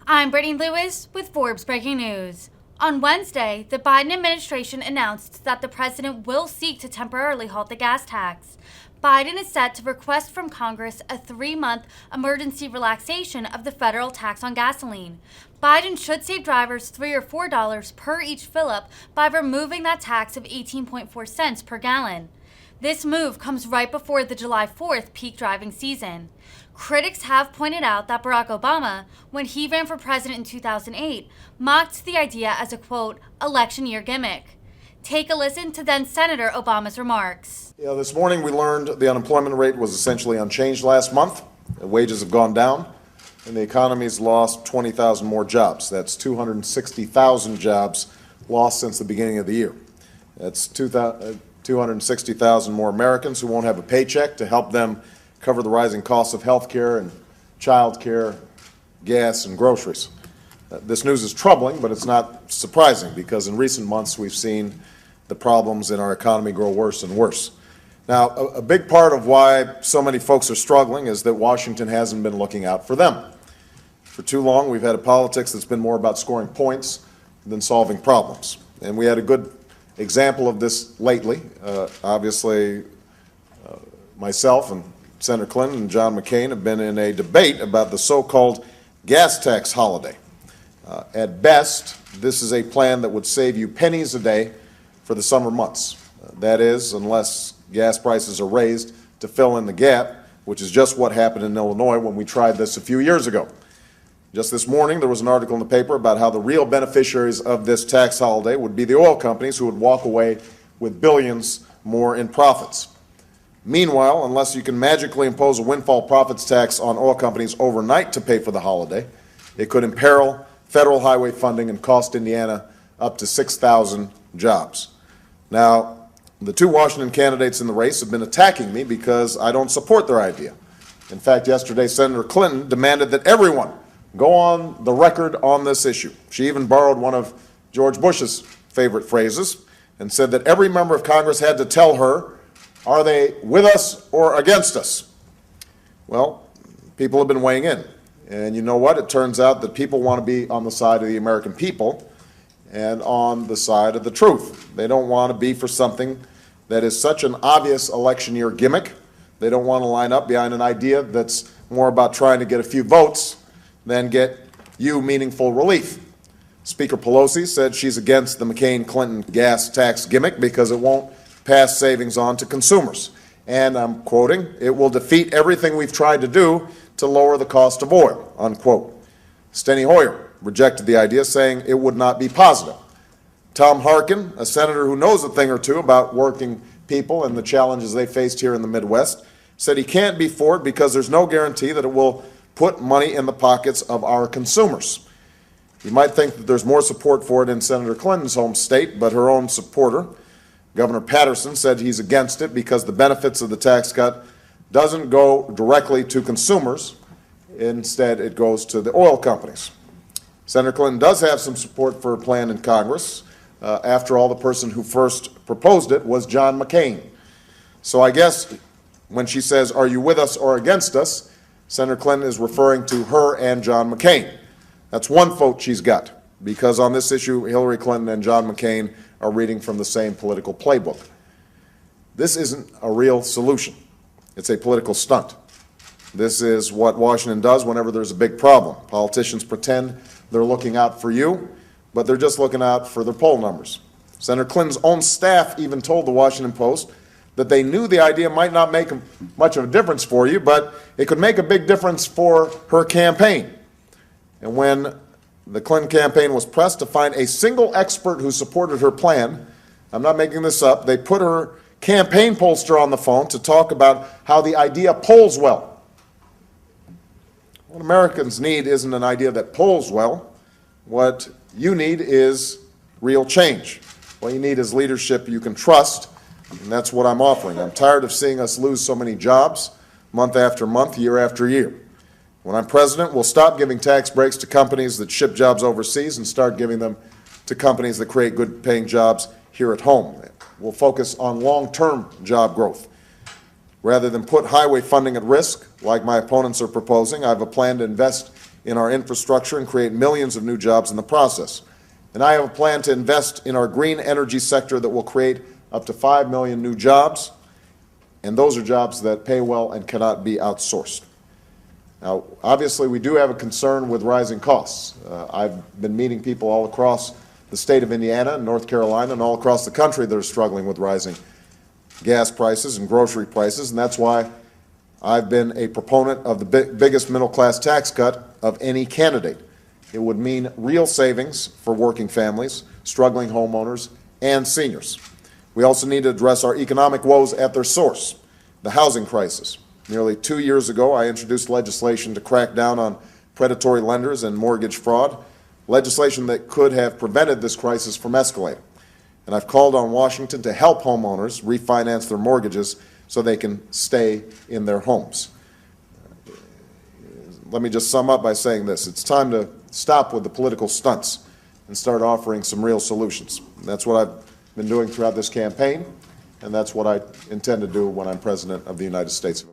I'm Brittany Lewis with Forbes Breaking News. On Wednesday, the Biden administration announced that the president will seek to temporarily halt the gas tax. Biden is set to request from Congress a 3-month emergency relaxation of the federal tax on gasoline. Biden should save drivers $3 or $4 per each fill-up by removing that tax of 18.4 cents per gallon. This move comes right before the July 4th peak driving season. Critics have pointed out that Barack Obama, when he ran for president in 2008, mocked the idea as a, quote, election year gimmick. Take a listen to then-Senator Obama's remarks. This morning we learned the unemployment rate was essentially unchanged last month. Wages have gone down, and the economy's lost 20,000 more jobs. That's 260,000 jobs lost since the beginning of the year. That's 260,000 more Americans who won't have a paycheck to help them cover the rising costs of health care and child care, gas, and groceries. This news is troubling, but it's not surprising because in recent months we've seen the problems in our economy grow worse and worse. Now, a big part of why so many folks are struggling is that Washington hasn't been looking out for them. For too long, we've had a politics that's been more about scoring points than solving problems. And we had a good example of this lately. Obviously, myself and Senator Clinton and John McCain have been in a debate about the so-called gas tax holiday. At best, this is a plan that would save you pennies a day for the summer months. That is, unless gas prices are raised to fill in the gap, which is just what happened in Illinois when we tried this a few years ago. Just this morning, there was an article in the paper about how the real beneficiaries of this tax holiday would be the oil companies who would walk away with billions more in profits. Meanwhile, unless you can magically impose a windfall profits tax on oil companies overnight to pay for the holiday, it could imperil federal highway funding and cost Indiana up to 6,000 jobs. Now, the two Washington candidates in the race have been attacking me because I don't support their idea. In fact, yesterday, Senator Clinton demanded that everyone go on the record on this issue. She even borrowed one of George Bush's favorite phrases and said that every member of Congress had to tell her, are they with us or against us? Well, people have been weighing in. And you know what? It turns out that people want to be on the side of the American people and on the side of the truth. They don't want to be for something that is such an obvious election year gimmick. They don't want to line up behind an idea that's more about trying to get a few votes than get you meaningful relief. Speaker Pelosi said she's against the McCain-Clinton gas tax gimmick because it won't pass savings on to consumers. And I'm quoting, it will defeat everything we've tried to do to lower the cost of oil, unquote. Steny Hoyer rejected the idea, saying it would not be positive. Tom Harkin, a senator who knows a thing or two about working people and the challenges they faced here in the Midwest, said he can't be for it because there's no guarantee that it will put money in the pockets of our consumers. You might think that there's more support for it in Senator Clinton's home state, but her own supporter, Governor Patterson, said he's against it because the benefits of the tax cut doesn't go directly to consumers. Instead, it goes to the oil companies. Senator Clinton does have some support for a plan in Congress. After all, the person who first proposed it was John McCain. So I guess when she says, are you with us or against us, Senator Clinton is referring to her and John McCain. That's one vote she's got, because on this issue, Hillary Clinton and John McCain are reading from the same political playbook. This isn't a real solution. It's a political stunt. This is what Washington does whenever there's a big problem. Politicians pretend they're looking out for you, but they're just looking out for their poll numbers. Senator Clinton's own staff even told the Washington Post that they knew the idea might not make much of a difference for you, but it could make a big difference for her campaign. And when the Clinton campaign was pressed to find a single expert who supported her plan, I'm not making this up, they put her campaign pollster on the phone to talk about how the idea polls well. What Americans need isn't an idea that polls well. What you need is real change. What you need is leadership you can trust, and that's what I'm offering. I'm tired of seeing us lose so many jobs month after month, year after year. When I'm president, we'll stop giving tax breaks to companies that ship jobs overseas and start giving them to companies that create good-paying jobs here at home. We'll focus on long-term job growth. Rather than put highway funding at risk, like my opponents are proposing, I have a plan to invest in our infrastructure and create millions of new jobs in the process. And I have a plan to invest in our green energy sector that will create up to 5 million new jobs, and those are jobs that pay well and cannot be outsourced. Now, obviously, we do have a concern with rising costs. I've been meeting people all across the state of Indiana and North Carolina and all across the country that are struggling with rising gas prices and grocery prices, and that's why I've been a proponent of the biggest middle-class tax cut of any candidate. It would mean real savings for working families, struggling homeowners, and seniors. We also need to address our economic woes at their source, the housing crisis. Nearly 2 years ago, I introduced legislation to crack down on predatory lenders and mortgage fraud, legislation that could have prevented this crisis from escalating. And I've called on Washington to help homeowners refinance their mortgages so they can stay in their homes. Let me just sum up by saying this. It's time to stop with the political stunts and start offering some real solutions. And that's what I've been doing throughout this campaign, and that's what I intend to do when I'm President of the United States of America.